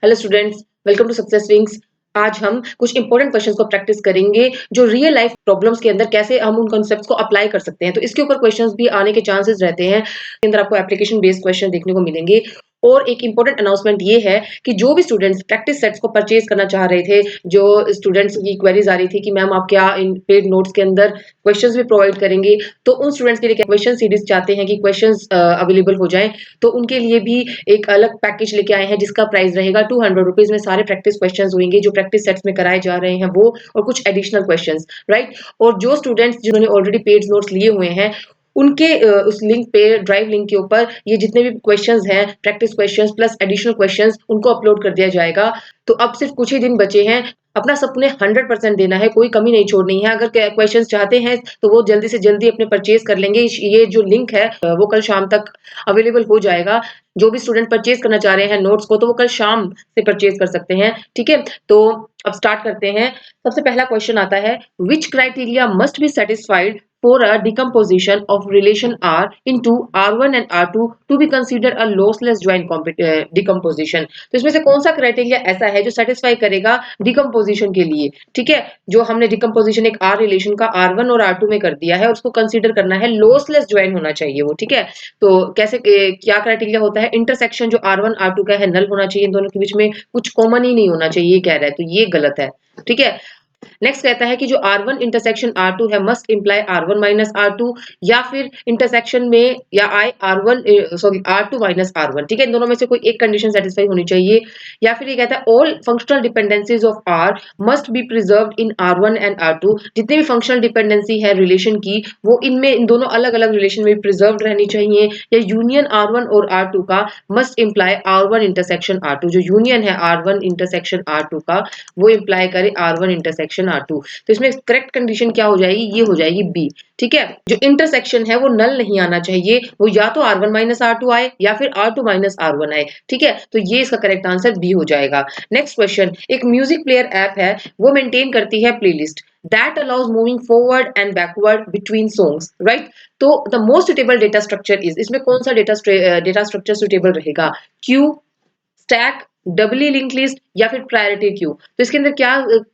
Hello students, welcome to success wings. आज हम कुछ इंपॉर्टेंट क्वेश्चंस को प्रैक्टिस करेंगे जो रियल लाइफ प्रॉब्लम्स के अंदर कैसे हम उन कॉन्सेप्ट्स को अप्लाई कर सकते हैं। तो इसके ऊपर क्वेश्चंस भी आने के चांसेस रहते हैं। इसके अंदर आपको एप्लीकेशन बेस्ड क्वेश्चन देखने को मिलेंगे। और एक इंपॉर्टेंट अनाउंसमेंट ये है कि जो भी स्टूडेंट्स प्रैक्टिस सेट्स को परचेज करना चाह रहे थे, जो स्टूडेंट्स की क्वेरीज आ रही थी कि मैम आप क्या इन पेड नोट्स के अंदर क्वेश्चंस भी प्रोवाइड करेंगे, तो उन स्टूडेंट्स के लिए क्वेश्चन सीरीज चाहते हैं कि क्वेश्चंस अवेलेबल हो जाएं, तो उनके लिए भी एक अलग पैकेज लेके आए हैं जिसका प्राइस रहेगा 200 रुपीज में। सारे प्रैक्टिस क्वेश्चंस होंगे जो प्रैक्टिस सेट्स में कराए जा रहे हैं वो, और कुछ एडिशनल क्वेश्चंस, राइट। और जो स्टूडेंट्स जिन्होंने ऑलरेडी पेड नोट्स लिए हुए हैं उनके उस लिंक पे, ड्राइव लिंक के ऊपर ये जितने भी क्वेश्चंस हैं, practice questions plus additional questions, उनको अपलोड कर दिया जाएगा। तो अब सिर्फ कुछ ही दिन बचे हैं, अपना सबने 100% देना है, कोई कमी नहीं छोड़नी है। अगर क्वेश्चंस चाहते हैं तो वो जल्दी से जल्दी अपने परचेज कर लेंगे। ये जो लिंक है वो कल शाम तक अवेलेबल हो जाएगा। जो भी स्टूडेंट परचेज करना चाह रहे हैं नोट्स को, तो वो कल शाम से परचेज कर सकते हैं, ठीक है। तो अब स्टार्ट करते हैं। सबसे पहला क्वेश्चन आता है, which criteria must be satisfied for a decomposition of relation R into R1 and R2 to be considered a lossless joint decomposition। तो इसमें से कौन सा क्राइटेरिया ऐसा है जो सेटिस्फाई करेगा डिकम्पोजिशन के लिए, ठीक है। जो हमने डिकम्पोजिशन एक R रिलेशन का R1 और R2 में कर दिया है, उसको कंसीडर करना है लॉसलेस ज्वाइन होना चाहिए वो, ठीक है। तो कैसे क्या क्राइटेरिया होता है, इंटरसेक्शन जो R1 R2 का है नल होना चाहिए, इन दोनों के बीच में कुछ कॉमन ही नहीं होना चाहिए, ये कह रहा है, तो ये गलत है, ठीक है। नेक्स्ट कहता है कि जो R1 इंटरसेक्शन R2 है must imply R1 minus R2, या फिर इंटरसेक्शन में या आई R1 sorry R2 minus R1, ठीक है। इन दोनों में से कोई एक कंडीशन सेटिस्फाई होनी चाहिए। या फिर ये कहता है all functional dependencies of R must be preserved in R1 and R2। जितनी भी फंक्शनल डिपेंडेंसी है रिलेशन की, वो इनमें इन दोनों अलग अलग रिलेशन में प्रिजर्व्ड रहनी चाहिए। या यूनियन R1 और R2 का must imply R1 intersection R2। जो यूनियन है R1 इंटरसेक्शन R2 का, वो इंप्लाई करे R1 इंटरसेक्शन R2। तो इसमें करेक्ट कंडीशन क्या हो जाएगी, ये हो जाएगी बी, ठीक है। जो इंटरसेक्शन है वो नल नहीं आना चाहिए, वो या तो R1 माइनस R2 आए या फिर R2 माइनस R1 आए, ठीक है। तो ये इसका करेक्ट आंसर बी हो जाएगा। नेक्स्ट क्वेश्चन, एक म्यूजिक प्लेयर ऐप है, वो मेंटेन करती है playlist that allows moving forward and backward between songs, right। तो the most suitable data structure is, इसमें कौन सा डेटा स्ट्रक्चर सुटेबल रहेगा, क्यू, स्टैक, डबली लिंक लिस्ट या फिर प्रायोरिटी क्यू। तो इसके अंदर क्या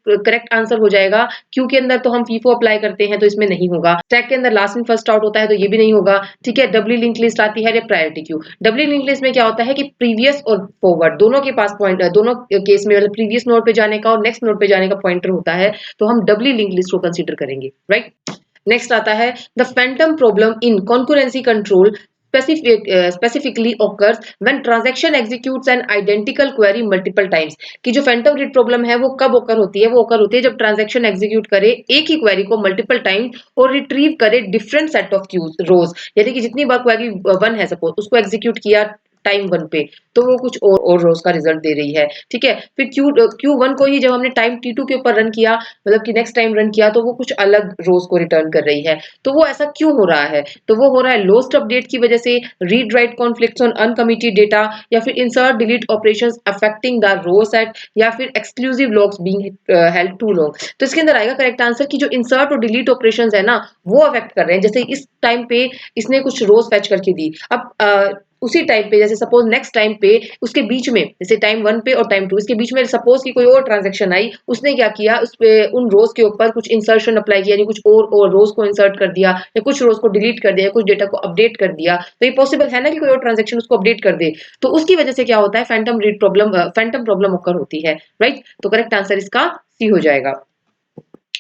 करेक्ट आंसर हो जाएगा, क्यू के अंदर तो हम फीफो अप्लाई करते हैं तो इसमें नहीं होगा, स्टैक के अंदर लास्ट इन फर्स्ट आउट होता है तो ये भी नहीं होगा, ठीक है। डबली लिंक लिस्ट आती है या प्रायोरिटी क्यू। डबली लिंक लिस्ट में क्या होता है कि प्रीवियस और फॉरवर्ड दोनों के पास पॉइंट, दोनों केस में मतलब प्रीवियस नोड पे जाने का और नेक्स्ट नोड पे जाने का पॉइंटर होता है, तो हम डबली लिंक लिस्ट को कंसीडर करेंगे, राइट। नेक्स्ट आता है, the Phantom problem in concurrency control specifically occurs when transaction executes an identical query multiple times। कि जो फैंटम रीड प्रॉब्लम है वो कब ओकर होती है, वो ओकर होती है जब ट्रांजैक्शन एग्जीक्यूट करे एक ही क्वेरी को मल्टीपल टाइम और रिट्रीव करे डिफरेंट सेट ऑफ क्यूज रोज। यानी कि जितनी बार क्वेरी 1 है सपोज, उसको एग्जीक्यूट किया टाइम 1 पे, तो वो कुछ और रोज का रिजल्ट दे रही है, ठीक है। फिर Q1 को ही जब हमने टाइम T2 के ऊपर रन किया, मतलब कि नेक्स्ट टाइम रन किया, तो वो कुछ अलग रोज को रिटर्न कर रही है। तो वो ऐसा क्यों हो रहा है, तो वो हो रहा है लोस्ट अपडेट की वजह से, read write conflicts on uncommitted data, या फिर insert delete operations affecting the row set, या फिर exclusive locks being held too long. तो इसके अंदर आएगा करेक्ट आंसर कि जो इंसर्ट और डिलीट ऑपरेशंस है ना, वो अफेक्ट कर रहे हैं। जैसे इस टाइम पे इसने कुछ रोज फेच करके दी, अब उसी टाइम पे जैसे सपोज नेक्स्ट टाइम पे उसके बीच में, जैसे टाइम 1 पे और टाइम 2 इसके बीच में सपोज की कोई और ट्रांजैक्शन आई, उसने क्या किया, उस पे उन रोज के ऊपर कुछ इंसर्शन अप्लाई किया, यानी कुछ और रोज को इंसर्ट कर दिया, या कुछ रोज को डिलीट कर दिया, या कुछ डेटा को अपडेट कर दिया। तो ये पॉसिबल है ना कि कोई और ट्रांजैक्शन उसको अपडेट कर दे, तो उसकी वजह से क्या होता है, फैंटम प्रॉब्लम ओकर होती है, राइट। तो करेक्ट आंसर इसका सी हो जाएगा।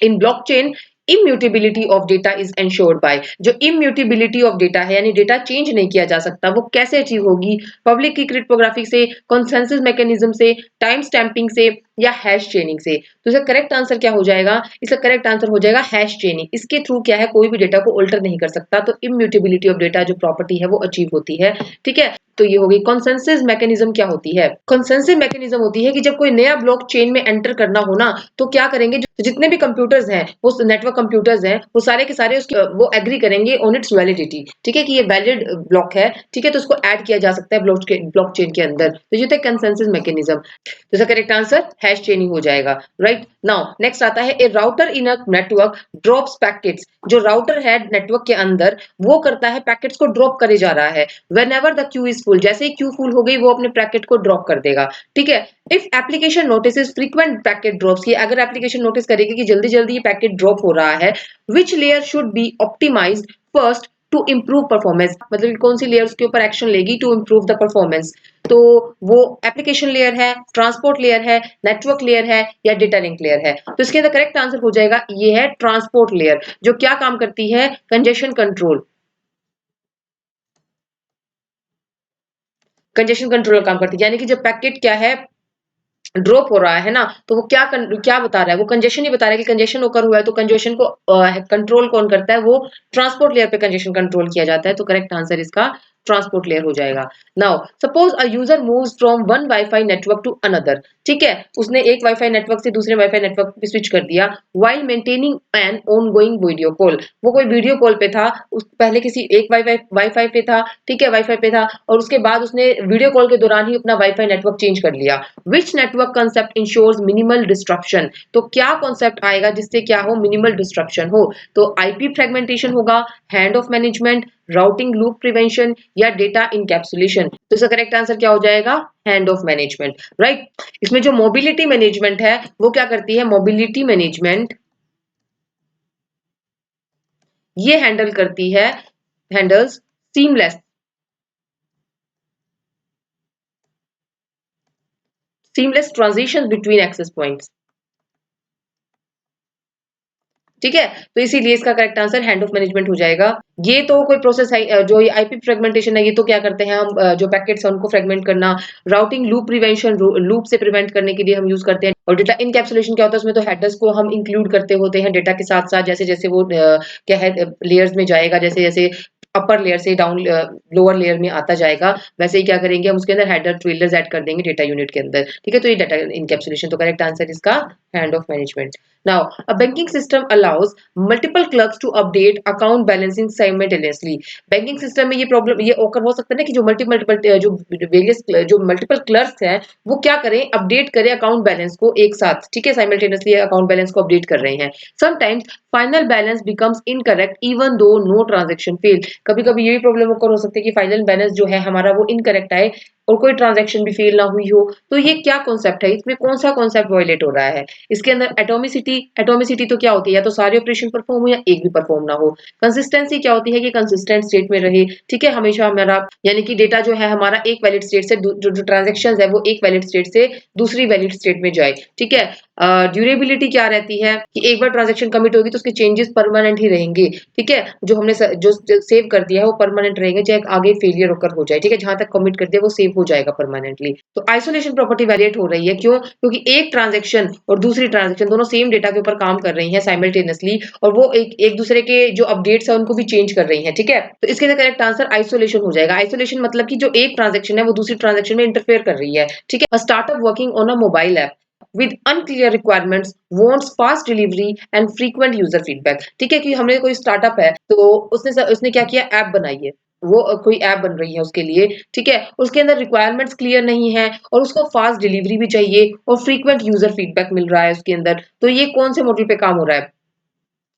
In blockchain immutability of data is ensured by. जो इम्यूटेबिलिटी ऑफ डेटा है, यानी डेटा चेंज नहीं किया जा सकता, वो कैसे अचीव होगी, पब्लिक की क्रिप्टोग्राफी से, कंसेंसस मैकेनिज्म से, टाइम स्टैंपिंग से, या हैश चेनिंग से। तो इसका करेक्ट आंसर क्या हो जाएगा, इसका करेक्ट आंसर हो जाएगा हैश चेनिंग। इसके थ्रू क्या है, कोई भी डेटा को अल्टर नहीं कर सकता, तो इम्यूटेबिलिटी ऑफ डेटा जो प्रॉपर्टी है वो अचीव होती है, ठीक है। तो ये हो गई। कंसेंसस मैकेनिज्म क्या होती है, कंसेंसस मैकेनिज्म होती है कि जब कोई नया ब्लॉक चेन में एंटर करना हो ना, तो क्या करेंगे, जितने भी कंप्यूटर्स हैं, वो नेटवर्क कंप्यूटर्स हैं, वो सारे के सारे उसके वो एग्री करेंगे ऑन इट्स वैलिडिटी, ठीक है, कि ये वैलिड ब्लॉक है, ठीक है। तो उसको ऐड किया जा सकता है ब्लॉक चेन के अंदर, तो ये होता है कंसेंसस मैकेनिज्म। तो इसका करेक्ट आंसर हैश चेन ही हो जाएगा, राइट। नाउ नेक्स्ट आता है a router in a network drops packets. जो राउटर है नेटवर्क के अंदर वो करता है पैकेट्स को ड्रॉप करे जा रहा है। Whenever the Q is full, जैसे ही क्यू फुल हो गई वो अपने पैकेट को ड्रॉप कर देगा, ठीक है। If application notices frequent packet drops, की अगर एप्लीकेशन नोटिस करेगी कि जल्दी जल्दी ये पैकेट ड्रॉप हो रहा है, which layer should be optimised first to improve performance, मतलब कौन सी लेयर उसके ऊपर एक्शन लेगी टू इम्प्रूव द परफॉर्मेंस। तो वो एप्लीकेशन लेयर है, ट्रांसपोर्ट लेयर है, नेटवर्क लेयर है या डेटा लिंक लेयर है। तो इसके अंदर करेक्ट आंसर हो जाएगा ये है ट्रांसपोर्ट लेयर, जो क्या काम करती है, कंजेशन कंट्रोल, कंजेशन कंट्रोल काम करती है। यानी कि जब पैकेट क्या है ड्रॉप हो रहा है ना, तो वो क्या बता रहा है, वो कंजेशन ही बता रहा है कि कंजेशन ओकर हुआ है। तो कंजेशन को कंट्रोल कौन करता है, वो ट्रांसपोर्ट लेयर पे कंजेशन कंट्रोल किया जाता है। तो करेक्ट आंसर इसका ट्रांसपोर्ट लेयर हो जाएगा। Now suppose a user moves from one wifi network to another, ठीक है, उसने एक वाईफाई नेटवर्क से दूसरे वाईफाई नेटवर्क पे स्विच कर दिया while maintaining an ongoing video call. वो कोई वीडियो कॉल पे था, उस पहले किसी एक वाईफाई वाईफाई पे था, ठीक है, वाईफाई पे था, और उसके बाद उसने वीडियो कॉल के दौरान ही अपना वाईफाई नेटवर्क चेंज कर लिया। Which network concept ensures minimal disruption, तो क्या कॉन्सेप्ट आएगा जिससे क्या हो, मिनिमल डिस्ट्रप्शन हो। तो आईपी फ्रेगमेंटेशन होगा, hand off management, routing loop prevention या डेटा इनकैप्सुलेशन। तो इसका करेक्ट आंसर क्या हो जाएगा, हैंड ऑफ मैनेजमेंट, राइट। इसमें जो मोबिलिटी मैनेजमेंट है वो क्या करती है, मोबिलिटी मैनेजमेंट ये हैंडल करती है, handles seamless seamless transition between access points, ठीक है। तो इसीलिए इसका correct answer hand off management हो जाएगा। ये तो कोई प्रोसेस है, जो ये आईपी फ्रेगमेंटेशन है, ये तो क्या करते हैं हम, जो पैकेट्स है उनको फ्रेगमेंट करना। राउटिंग लूप प्रिवेंशन, लूप से प्रिवेंट करने के लिए हम यूज करते हैं। और डेटा इनकैप्सुलेशन क्या होता है, उसमें तो हेडर्स को हम इंक्लूड करते होते हैं डेटा के साथ साथ, जैसे जैसे वो क्या है लेयर्स में जाएगा, जैसे जैसे अपर लेयर से डाउन लोअर लेयर में आता जाएगा, वैसे ही क्या करेंगे हम उसके अंदर हेडर ट्रेलर्स ऐड कर देंगे डेटा यूनिट के अंदर, ठीक है। तो ये डेटा इनकैप्सुलेशन, तो करेक्ट आंसर इसका hand off management. Now a banking system allows multiple clerks to update account balancing simultaneously. Banking system में ये प्रॉब्लम ये ओकर हो सकता है ना कि जो मल्टीपल जो वेरियस जो मल्टीपल क्लर्क्स हैं वो क्या करें, अपडेट करें अकाउंट बैलेंस को एक साथ, ठीक है, साइमल्टेनियसली अकाउंट बैलेंस को अपडेट कर रहे हैं। Sometimes final balance becomes incorrect even though no transaction fail. कभी कभी ये भी प्रॉब्लम ओकर हो सकती है कि फाइनल बैलेंस जो है हमारा वो इनकरेक्ट आए और कोई ट्रांजैक्शन भी फेल ना हुई हो। तो ये क्या कॉन्सेप्ट है, इसमें कौन सा कॉन्सेप्ट वायलेट हो रहा है। इसके अंदर एटोमिसिटी, एटोमिसिटी तो क्या होती है, या तो सारे ऑपरेशन परफॉर्म हो या एक भी परफॉर्म ना हो। कंसिस्टेंसी क्या होती है कि कंसिस्टेंट स्टेट में रहे, ठीक है, हमेशा हमारा यानी कि डेटा जो है हमारा एक वैलिड स्टेट से जो ट्रांजेक्शन है वो एक वैलिड स्टेट से दूसरी वैलिड स्टेट में जाए, ठीक है। ड्यूरेबिलिटी क्या रहती है कि एक बार ट्रांजेक्शन कमिट होगी तो उसके चेंजेस परमानेंट ही रहेंगे, ठीक है। जो हमने जो सेव कर दिया है वो परमानेंट रहेंगे, चाहे आगे फेलियर होकर हो जाए, ठीक है, जहां तक कमिट कर दिया वो सेव हो जाएगा परमानेंटली। तो आइसोलेशन प्रॉपर्टी वैलिडेट हो रही है, क्यों, क्योंकि एक ट्रांजेक्शन और दूसरी ट्रांजेक्शन दोनों सेम डेटा के ऊपर काम कर रही है साइमल्टेनियसली, और वो एक दूसरे के जो अपडेट्स है उनको भी चेंज कर रही है, ठीक है। तो इसके अंदर करेक्ट आंसर आइसोलेशन हो जाएगा। आइसोलेशन मतलब कि जो एक ट्रांजेक्शन है वो दूसरी ट्रांजेक्शन में इंटरफेयर कर रही है, ठीक है। Startup working on a mobile app with unclear requirements wants fast delivery and frequent user feedback, ठीक है। कि हमने कोई स्टार्टअप है तो उसने क्या किया, ऐप बनाई है, वो कोई ऐप बन रही है उसके लिए, ठीक है। उसके अंदर रिक्वायरमेंट्स क्लियर नहीं है और उसको फास्ट डिलीवरी भी चाहिए और फ्रीक्वेंट यूजर फीडबैक मिल रहा है उसके अंदर। तो ये कौन से मॉडल पे काम हो रहा है,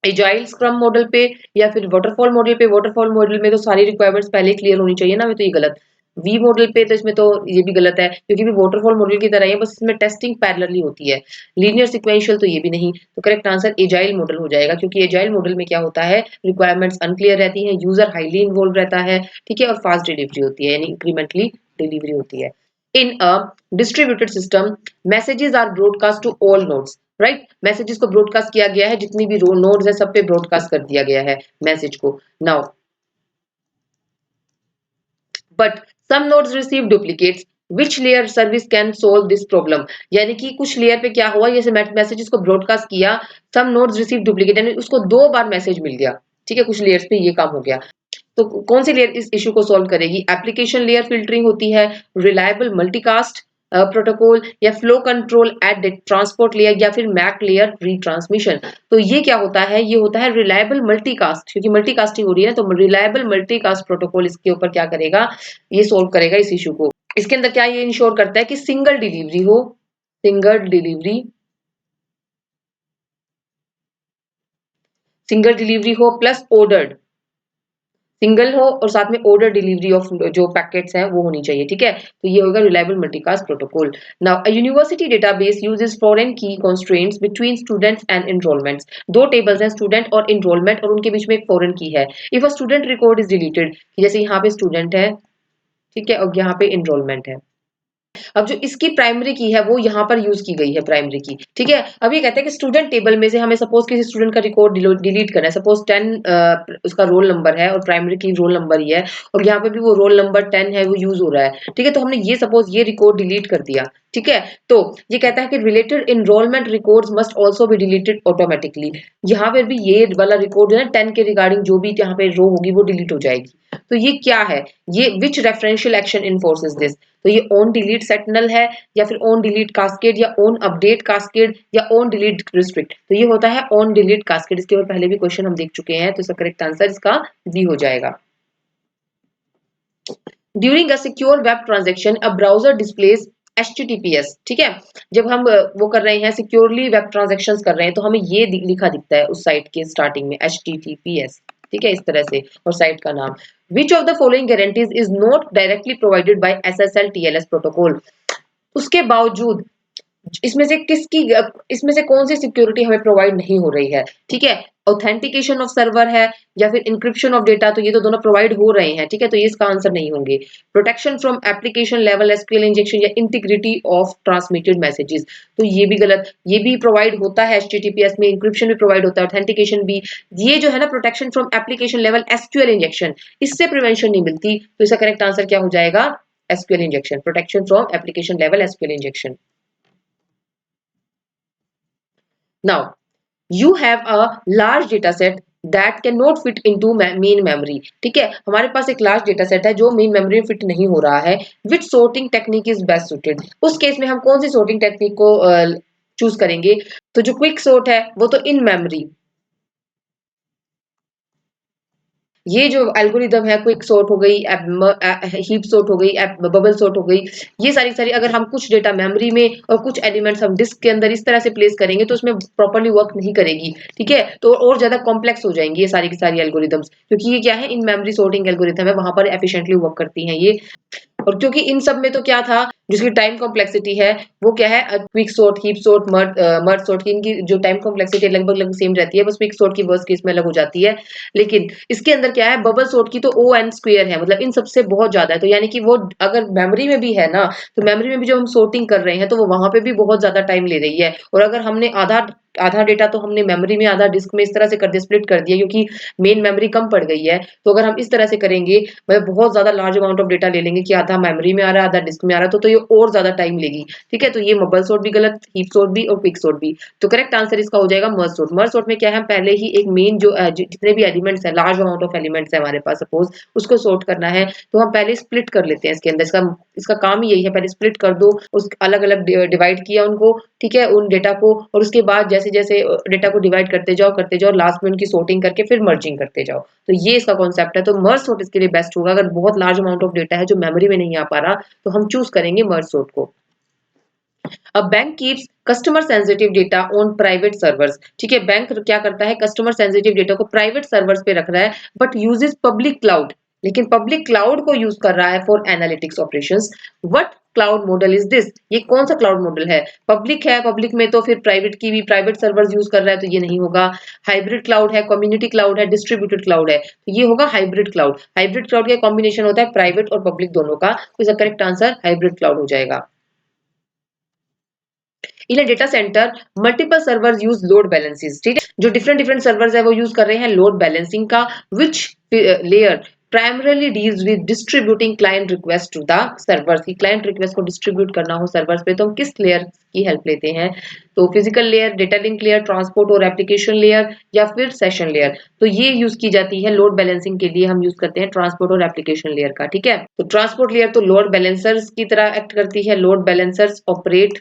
एजाइल स्क्रम मॉडल पे या फिर वाटरफॉल मॉडल पे। वाटरफॉल मॉडल में तो सारी रिक्वायरमेंट्स पहले क्लियर होनी चाहिए ना, मैं तो ये गलत। वी मॉडल पे तो इसमें तो ये भी गलत है क्योंकि भी वाटरफॉल मॉडल की तरह ही है, बस इसमें टेस्टिंग पैरेलली होती है। लीनियर सीक्वेंशियल तो ये भी नहीं। तो करेक्ट आंसर एजाइल मॉडल हो जाएगा, क्योंकि एजाइल मॉडल में क्या होता है, रिक्वायरमेंट्स अनक्लियर रहती है, यूजर हाईली इन्वॉल्व रहता है, ठीक है, और फास्ट डिलीवरी होती है, यानी इंक्रीमेंटली डिलीवरी होती है। In a distributed system messages are broadcast to all nodes, right. Messages को ब्रॉडकास्ट किया गया है, जितनी भी रो नोड्स है सब पे ब्रॉडकास्ट कर दिया गया है मैसेज को। Now but some nodes receive duplicates, which layer service can solve this problem. यानी कि कुछ लेयर पे क्या हुआ, जैसे मैसेजेस को ब्रॉडकास्ट किया, सम नोड्स रिसीव डुप्लीकेट, यानी उसको दो बार मैसेज मिल गया, ठीक है, कुछ लेयर्स पे ये काम हो गया। तो कौन सी लेयर इस इशू को सॉल्व करेगी, एप्लीकेशन लेयर फिल्टरिंग होती है, रिलायबल मल्टीकास्ट प्रोटोकॉल या flow control at transport layer या फिर मैक लेयर रिट्रांसमिशन। तो ये क्या होता है, ये होता है रिलायबल मल्टीकास्ट, क्योंकि मल्टीकास्टिंग हो रही है ना, तो रिलायबल मल्टीकास्ट प्रोटोकॉल इसके ऊपर क्या करेगा, ये सोल्व करेगा इस इशू को। इसके अंदर क्या ये इंश्योर करता है कि सिंगल डिलीवरी हो, सिंगल डिलीवरी हो प्लस ऑर्डर्ड, सिंगल हो और साथ में ऑर्डर डिलीवरी ऑफ जो पैकेट्स हैं वो होनी चाहिए, ठीक है। तो ये होगा reliable multicast protocol. Now a university database uses foreign key constraints between students and enrolments. दो टेबल्स हैं, स्टूडेंट और एनरोलमेंट, और उनके बीच में एक फॉरेन की है। If a student record is deleted, जैसे यहाँ पे स्टूडेंट है, ठीक है, और यहाँ पे एनरोलमेंट है। अब जो इसकी प्राइमरी की है वो यहाँ पर यूज की गई है, प्राइमरी की, ठीक है। अब ये कहते हैं कि स्टूडेंट टेबल में से हमें सपोज किसी स्टूडेंट का रिकॉर्ड डिलीट करना है, सपोज 10 उसका रोल नंबर है और प्राइमरी की रोल नंबर ही है, और यहाँ पे भी वो रोल नंबर 10 है वो यूज हो रहा है, ठीक है। तो हमने ये सपोज ये रिकॉर्ड डिलीट कर दिया, ठीक है। तो ये कहता है कि related enrolment records must also be deleted automatically. यहाँ पर भी ये वाला रिकॉर्ड है ना 10 के रिगार्डिंग जो भी यहाँ पे रो होगी वो डिलीट हो जाएगी। तो ये क्या है, ये विच रेफरेंशियल एक्शन इन्फोर्सेस दिस। तो ये ऑन डिलीट सेट नल है, या फिर ऑन डिलीट कास्केड, या ऑन अपडेट कास्केड, या ऑन डिलीट रिस्ट्रिक्ट। तो ये होता है ऑन डिलीट कास्केड। इसके ऊपर पहले भी क्वेश्चन हम देख चुके हैं, तो इसका करेक्ट आंसर इसका बी हो जाएगा। During a secure web transaction a browser displace HTTPS, ठीक है। जब हम वो कर रहे हैं सिक्योरली वेब ट्रांजेक्शंस कर रहे हैं तो हमें ये लिखा दिखता है उस साइट के स्टार्टिंग में HTTPS, ठीक है, इस तरह से, और साइट का नाम। Which of the following guarantees is not directly provided by SSL TLS protocol. उसके बावजूद इसमें से कौन सी सिक्योरिटी हमें प्रोवाइड नहीं हो रही है, ठीक है। ऑथेंटिकेशन ऑफ सर्वर है, या फिर इंक्रिप्शन ऑफ डेटा, तो ये तो दोनों प्रोवाइड हो रहे हैं, ठीक है, तो ये इसका आंसर नहीं होंगे। Protection from application level SQL injection, या इंटीग्रिटी ऑफ ट्रांसमिटेड मैसेजेस, तो ये भी गलत। ये भी प्रोवाइड होता है HTTPS में, इंक्रिप्शन भी प्रोवाइड होता है, ऑथेंटिकेशन भी। ये जो है ना protection from application level SQL injection, इससे प्रिवेंशन नहीं मिलती, तो इसका करेक्ट आंसर क्या हो जाएगा, SQL injection, protection from application level SQL injection. Now, you have a large data set that cannot fit into main memory, ठीक है। हमारे पास एक लार्ज डेटा सेट है जो मेन मेमोरी में फिट नहीं हो रहा है। विच sorting technique is best suited, उस केस में हम कौन सी sorting टेक्निक को चूज करेंगे। तो जो क्विक sort है वो तो इन मेमोरी, ये जो एल्गोरिदम है, क्विक सॉर्ट हो गई, हीप सॉर्ट हो गई, बबल सॉर्ट हो गई, ये सारी सारी अगर हम कुछ डेटा मेमोरी में और कुछ एलिमेंट्स हम डिस्क के अंदर इस तरह से प्लेस करेंगे तो उसमें प्रॉपर्ली वर्क नहीं करेगी, ठीक है। तो और ज्यादा कॉम्प्लेक्स हो जाएंगी ये सारी की सारी एल्गोरिदम्स, क्योंकि ये क्या है, इन मेमोरी सॉर्टिंग एल्गोरिदम है, वहां पर एफिशिएंटली वर्क करती हैं ये। और क्योंकि इन सब में तो क्या था, जिसकी टाइम कॉम्प्लेक्सिटी है वो क्या है, quick sort, heap sort, merge sort की इनकी जो टाइम कॉम्प्लेक्सिटी लगभग लगभग सेम रहती है, बस क्विक सॉर्ट की वर्स्ट केस में अलग हो जाती है। लेकिन इसके अंदर क्या है, बबल सॉर्ट की तो ओ एन स्क्वायर है, मतलब इन सबसे बहुत ज्यादा है। तो यानी कि वो अगर मेमोरी में भी है ना, तो मेमोरी में भी जब हम सॉर्टिंग कर रहे हैं तो वो वहां पे भी बहुत ज्यादा टाइम ले रही है। और अगर हमने आधा आधा डेटा तो हमने मेमोरी में, आधा डिस्क में, इस तरह से कर दिया, स्प्लिट कर दिया, क्योंकि मेन मेमोरी कम पड़ गई है। तो अगर हम इस तरह से करेंगे, मतलब बहुत ज्यादा लार्ज अमाउंट ऑफ डेटा ले लेंगे कि आधा मेमोरी में आ रहा है, आधा डिस्क में आ रहा है, तो ये और ज्यादा टाइम लेगी, ठीक है। तो ये बबल सॉर्ट भी गलत, हीप सॉर्ट भी और क्विक सॉर्ट भी। तो करेक्ट आंसर इसका हो जाएगा मर्ज सॉर्ट। मर्ज सॉर्ट में क्या है, हम पहले ही एक मेन जो जितने भी एलिमेंट्स है, लार्ज अमाउंट ऑफ एलिमेंट्स है हमारे पास, सपोज उसको सॉर्ट करना है, तो हम पहले स्प्लिट कर लेते हैं इसके अंदर। इसका इसका काम ही यही है, पहले स्प्लिट कर दो, उस अलग अलग डिवाइड किया उनको, ठीक है, उन डेटा को, और उसके बाद जैसे जैसे डेटा को डिवाइड करते जाओ, लास्ट में उनकी सॉर्टिंग करके फिर मर्जिंग करते जाओ। तो ये इसका कॉन्सेप्ट है। तो मर्ज सॉर्ट इसके लिए बेस्ट होगा। अगर बहुत लार्ज अमाउंट ऑफ डेटा है जो मेमोरी में नहीं आ पा रहा, तो हम चूज करेंगे मर्ज सॉर्ट को। अब bank keeps customer sensitive data on private servers, ठीक है। बैंक क्या करता है, कस्टमर सेंसिटिव डेटा को प्राइवेट सर्वर्स पे रख रहा है, बट यूजेस पब्लिक क्लाउड, लेकिन पब्लिक क्लाउड को यूज कर रहा है for analytics operations. What cloud model is this, ये कौन सा क्लाउड मॉडल है। पब्लिक है, पब्लिक में तो फिर प्राइवेट की भी, प्राइवेट सर्वर्स यूज कर रहा है, तो ये नहीं होगा। हाइब्रिड क्लाउड है, कम्युनिटी क्लाउड है, डिस्ट्रीब्यूटेड क्लाउड है, तो ये होगा हाइब्रिड क्लाउड। हाइब्रिड क्लाउड का कॉम्बिनेशन होता है प्राइवेट और पब्लिक दोनों का, तो इसका करेक्ट आंसर हाइब्रिड क्लाउड हो जाएगा। In a data centre multiple servers use load balances, ठीक है। जो डिफरेंट डिफरेंट सर्वर्स है वो यूज कर रहे हैं लोड बैलेंसिंग का, which layer primarily deals with distributing client request to the servers, की क्लाइंट रिक्वेस्ट को डिस्ट्रीब्यूट करना हो सर्वर्स पे, तो हम किस लेयर की हेल्प लेते हैं। तो physical layer, data link layer, transport और एप्लीकेशन लेयर, या फिर सेशन लेयर। तो ये यूज की जाती है लोड बैलेंसिंग के लिए, हम यूज करते हैं ट्रांसपोर्ट और एप्लीकेशन लेयर का, ठीक है। तो ट्रांसपोर्ट लेयर तो लोड बैलेंसर्स की तरह एक्ट करती है, लोड बैलेंसर्स ऑपरेट,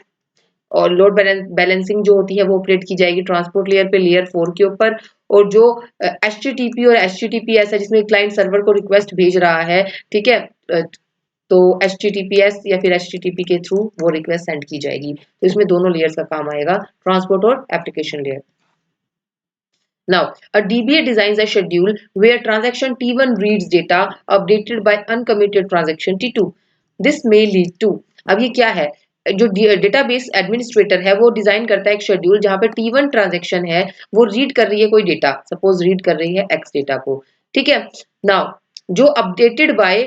और लोड बैलेंसिंग जो होती है वो ऑपरेट की जाएगी ट्रांसपोर्ट लेयर पे, लेयर 4 के ऊपर। और जो HTTP और HTTPS है, जिसमें क्लाइंट सर्वर को रिक्वेस्ट भेज रहा है, ठीक है, तो HTTPS या फिर HTTP के थ्रू वो रिक्वेस्ट सेंड की जाएगी। तो इसमें दोनों लेयर्स का काम आएगा, ट्रांसपोर्ट और application layer. Now, a DBA designs a schedule where transaction T1 reads data updated by uncommitted transaction T2. This may lead to, अब ये क्या है, जो डेटाबेस एडमिनिस्ट्रेटर है वो डिजाइन करता है एक शेड्यूल जहां पे T1 ट्रांजैक्शन है वो रीड कर रही है कोई डेटा, सपोज रीड कर रही है X डेटा को, ठीक है। नाउ जो अपडेटेड बाय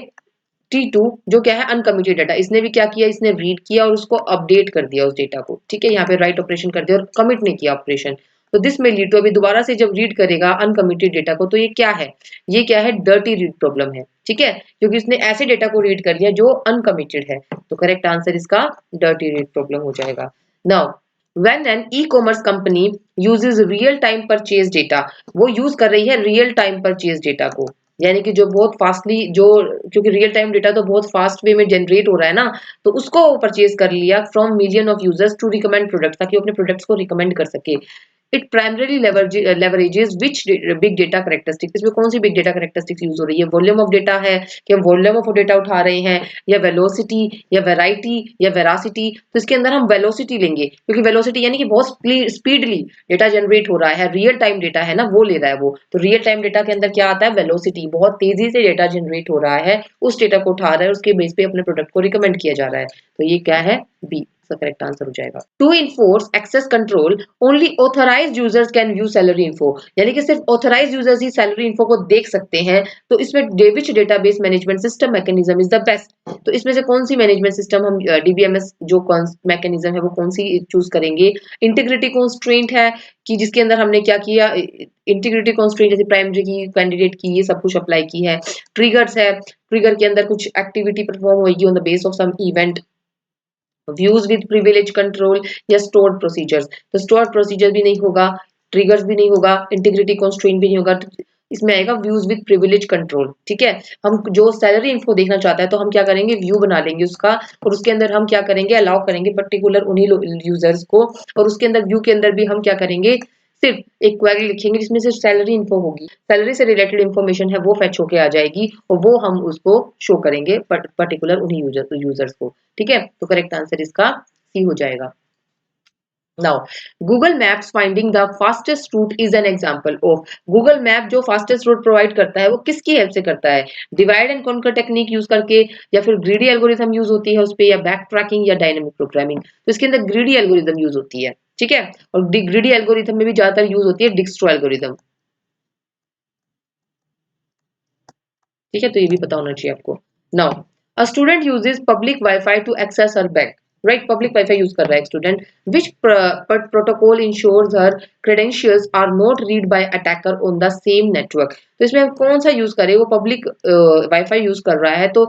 T2 जो क्या है अनकमिटेड डाटा, इसने भी क्या किया, इसने रीड किया और उसको अपडेट कर दिया उस डेटा को, ठीक है। यहाँ पे राइट ऑपरेशन कर दिया और कमिट नहीं किया ऑपरेशन। तो दिस में लीड टू, अभी दोबारा से जब रीड करेगा अनकमिटेड डेटा को तो ये क्या है, ये क्या है, डर्टी रीड प्रॉब्लम है, ठीक है, क्योंकि इसने ऐसे डेटा को रीड कर लिया जो अनकमिटेड है। तो करेक्ट आंसर इसका डर्टी रीड प्रॉब्लम हो जाएगा। Now when an e-commerce company uses real time purchase data, वो यूज कर रही है रियल टाइम परचेज डेटा को, यानी कि जो बहुत फास्टली, जो क्योंकि रियल टाइम डेटा तो बहुत फास्ट वे में जनरेट हो रहा है ना, तो उसको परचेज कर लिया from million of users to recommend product, ताकि वो अपने प्रोडक्ट्स को रिकमेंड कर सके। It primarily leverages which big data characteristics, इसमें कौन सी बिग डेटा कैरेक्टरिस्टिक्स यूज हो रही है, वॉल्यूम ऑफ डेटा है कि हम वॉल्यूम ऑफ डेटा उठा रहे हैं, या वेलोसिटी या वैरायटी या वेरासिटी। तो इसके अंदर हम वेलोसिटी लेंगे, क्योंकि वेलोसिटी यानी कि बहुत स्पीडली डेटा जनरेट हो रहा है, रियल टाइम डेटा है ना वो ले रहा है वो, तो रियल टाइम डेटा के अंदर क्या आता है, वेलोसिटी, बहुत तेजी से डेटा जनरेट हो रहा है, उस डेटा को उठा रहा है, उसके बेस पे अपने प्रोडक्ट को रिकमेंड किया जा रहा है। तो ये क्या है, बी करेक्ट आंसर हो जाएगा। To enforce access control only authorised users can view salary info, यानी कि सिर्फ ऑथराइज्ड यूजर्स ही सैलरी इन्फो को देख सकते हैं। तो इसमें which database management system mechanism is the best, तो इसमें से कौन सी मैनेजमेंट सिस्टम हम डीबीएमएस जो मैकेनिज्म है वो कौन सी चूज करेंगे। इंटीग्रिटी कॉन्स्ट्रेंट है कि जिसके अंदर हमने क्या किया, इंटीग्रिटी कॉन्स्ट्रेंट जैसे प्राइमरी की, कैंडिडेट की, ये सब कुछ अप्लाई की है। ट्रिगर्स है, ट्रिगर के अंदर कुछ एक्टिविटी परफॉर्म होगी on the base of some event. Views with privilege control या स्टोर्ड प्रोसीजर्स, तो स्टोर्ड प्रोसीजर भी नहीं होगा, ट्रिगर्स भी नहीं होगा, इंटीग्रिटी कंस्ट्रेंट भी नहीं होगा, इसमें आएगा व्यूज विद प्रिविलेज कंट्रोल, ठीक है। हम जो सैलरी इन्फो देखना चाहता है तो हम क्या करेंगे, व्यू बना लेंगे उसका, और उसके अंदर हम क्या करेंगे, अलाउ करेंगे पर्टिकुलर उन्हीं यूजर्स को, और उसके अंदर व्यू के अंदर भी हम क्या करेंगे, सिर्फ एक क्वेरी लिखेंगे जिसमें सिर्फ सैलरी इन्फो होगी, सैलरी से रिलेटेड इन्फॉर्मेशन है वो फेच होके आ जाएगी और वो हम उसको शो करेंगे पर्टिकुलर उन्हीं यूजर्स को, ठीक है। तो करेक्ट आंसर इसका सी हो जाएगा। Now, Google Maps finding the fastest route is an example of, Google Map जो fastest route provide करता है वो किसकी हेल्प से करता है, divide and conquer technique use करके, या फिर ग्रीडी एल्गोरिथम यूज होती है उस पे, या बैक ट्रैकिंग या डायनेमिक प्रोग्रामिंग। तो इसके अंदर ग्रीडी एल्गोरिथम यूज होती है, ठीक है, और ग्रीडी एल्गोरिथम में भी ज्यादातर यूज होती है डिक्स्ट्रो एल्गोरिथम, ठीक है, तो ये भी पता होना चाहिए आपको। Now a student uses public wifi to access her bank, right, public wifi use कर रहा है एक student, which protocol ensures her credentials are not read by attacker on the same network. तो इसमें हम कौन सा यूज करें, वो पब्लिक वाईफाई यूज कर रहा है तो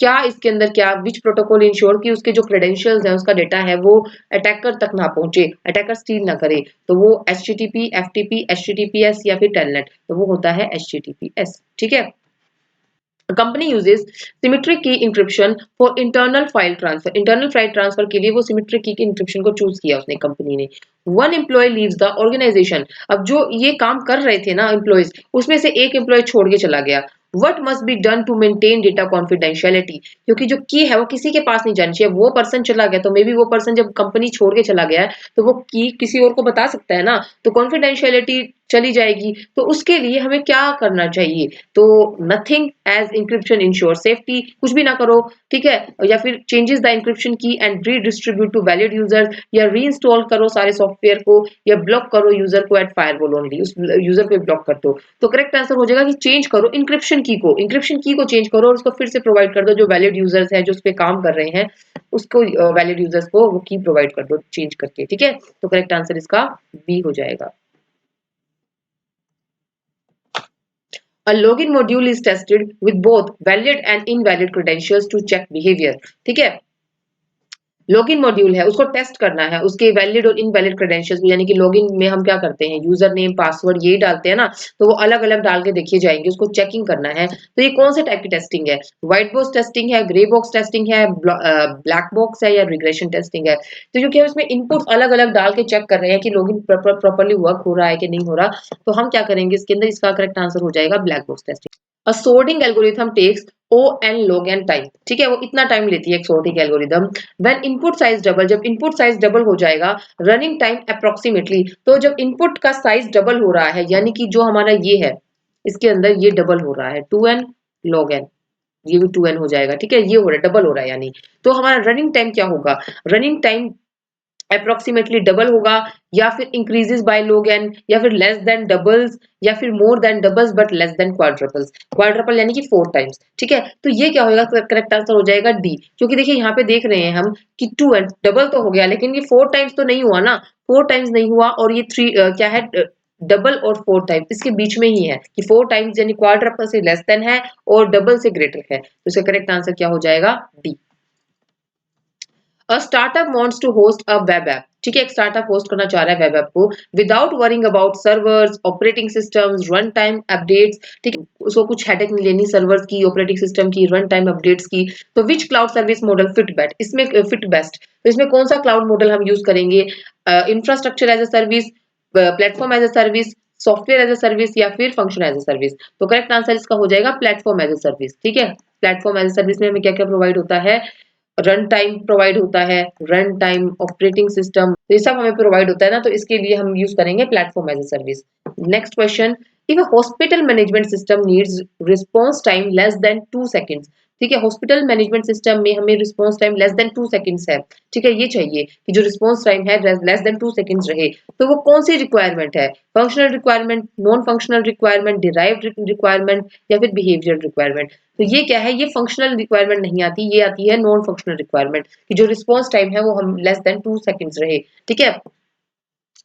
क्या इसके अंदर क्या, विच प्रोटोकॉल इंश्योर कि उसके जो क्रेडेंशियल्स है, उसका डेटा है वो अटैकर तक ना पहुंचे, अटैकर स्टील ना करे, तो वो HTTP, FTP, HTTPS या फिर टेलनेट, तो वो होता है HTTPS, ठीक है। A company uses symmetric key encryption for internal file transfer. Internal file transfer के लिए वो symmetric key encryption को चूज किया उसने कंपनी ने। One employee leaves the organization. अब जो ये काम कर रहे थे ना एम्प्लॉयज, उसमें से एक एम्प्लॉय छोड़ के चला गया। What must be done to maintain data confidentiality? क्योंकि जो की है वो किसी के पास नहीं जानी चाहिए, वो पर्सन चला गया तो मे बी वो पर्सन जब कंपनी छोड़ के चला गया है तो वो की किसी और को बता सकता है ना, तो कॉन्फिडेंशियलिटी चली जाएगी। तो उसके लिए हमें क्या करना चाहिए, तो nothing as encryption ensure safety, कुछ भी ना करो, ठीक है, या फिर changes the encryption key and redistribute to valid user, या रीइंस्टॉल करो सारे सॉफ्टवेयर को, या ब्लॉक करो यूजर को एट फायरवॉल ओनली, उस यूजर को ब्लॉक कर दो। तो करेक्ट आंसर हो जाएगा कि चेंज करो इंक्रिप्शन की को चेंज करो और उसको फिर से प्रोवाइड कर दो, जो वैलिड यूजर्स हैं जो उस पर काम कर रहे हैं उसको, वैलिड यूजर्स को वो की प्रोवाइड कर दो चेंज करके, ठीक है। तो करेक्ट आंसर इसका बी हो जाएगा। A login module is tested with both valid and invalid credentials to check behavior, ठीक है। लॉगिन मॉड्यूल है उसको टेस्ट करना है, उसके वैलिड और इनवैलिड क्रेडेंशियल्स, यानी कि लॉगिन में हम क्या करते हैं, यूजर नेम पासवर्ड यही डालते हैं ना, तो वो अलग अलग डाल के देखे जाएंगे, उसको चेकिंग करना है। तो ये कौन से टाइप की टेस्टिंग है, व्हाइट बॉक्स टेस्टिंग है, ग्रे बॉक्स टेस्टिंग है, ब्लैक बॉक्स है, या रिग्रेशन टेस्टिंग है। तो क्योंकि हम इसमें इनपुट अलग अलग डाल के चेक कर रहे हैं कि लॉगिन प्रॉपरली वर्क हो रहा है कि नहीं हो रहा, तो हम क्या करेंगे इसके अंदर, इसका करेक्ट आंसर हो जाएगा ब्लैक बॉक्स टेस्टिंग। अ sorting algorithm takes O n log n time, ठीक है, वो इतना टाइम लेती है एक sorting algorithm. When input size double, जब input size डबल हो जाएगा, running time approximately, तो जब input का size डबल हो रहा है, यानी कि जो हमारा ये है, इसके अंदर ये डबल हो रहा है 2n log n, ये भी 2n हो जाएगा, ठीक है, ये हो रहा है डबल हो रहा है, यानी तो हमारा रनिंग टाइम क्या होगा, रनिंग टाइम अप्रोक्सीमेटली डबल होगा, या फिर इंक्रीजेस बाय log n, या फिर लेस देन डबल्स, या फिर more than doubles but less than quadruples, quadruple यानी कि 4 टाइम्स, ठीक है, तो ये क्या होगा, करेक्ट आंसर हो जाएगा डी, क्योंकि देखिए यहाँ पे देख रहे हैं हम कि 2n डबल तो हो गया, लेकिन ये 4 टाइम्स तो नहीं हुआ ना, 4 टाइम्स नहीं हुआ, और ये 3 क्या है, डबल और 4 टाइम्स इसके बीच में ही है, कि 4 टाइम्स यानी क्वाड्रपल से लेस देन है और डबल से ग्रेटर है, तो इसका करेक्ट आंसर क्या हो जाएगा, D. A startup wants to host a web app, ठीक है, एक स्टार्टअप होस्ट करना चाह रहा है वेब ऐप को, without worrying about servers, operating systems, run time updates, ठीक है, उसको कुछ हेडेक नहीं लेनी सर्वर्स की, ऑपरेटिंग सिस्टम की, रन टाइम अपडेट्स की, तो which cloud service model fit bet, इसमें फिट बेस्ट, तो इसमें कौन सा क्लाउड मॉडल हम यूज करेंगे, infrastructure as a service, platform as a service, software as a service, या फिर फंक्शन एज अ सर्विस, तो करेक्ट आंसर इसका हो जाएगा प्लेटफॉर्म एज अ सर्विस, ठीक है, प्लेटफॉर्म एज अ सर्विस में हमें क्या क्या प्रोवाइड होता है, रन टाइम प्रोवाइड होता है, रन टाइम, ऑपरेटिंग सिस्टम, तो ये सब हमें प्रोवाइड होता है ना, तो इसके लिए हम यूज करेंगे platform as a service. Next question, if a hospital management system needs response time less than 2 seconds, ठीक है, हॉस्पिटल मैनेजमेंट सिस्टम में हमें response time less than 2 seconds है, ठीक है, ये चाहिए कि जो रिस्पांस टाइम है लेस देन 2 सेकंड्स रहे, तो वो कौन सी रिक्वायरमेंट है, functional requirement, non functional requirement, derived requirement, या फिर बिहेवियरल रिक्वायरमेंट, तो ये क्या है, ये फंक्शनल रिक्वायरमेंट नहीं आती, ये आती है नॉन फंक्शनल रिक्वायरमेंट, कि जो रिस्पांस टाइम है वो हम लेस देन 2 सेकंड्स रहे, ठीक है,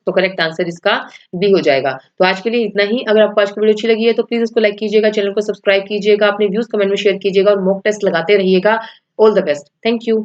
तो करेक्ट आंसर इसका बी हो जाएगा. तो आज के लिए इतना ही. अगर आपको आज की वीडियो अच्छी लगी है तो प्लीज इसको लाइक कीजिएगा, चैनल को सब्सक्राइब कीजिएगा, अपने व्यूज कमेंट में शेयर कीजिएगा और मॉक टेस्ट लगाते रहिएगा. All the best. Thank you.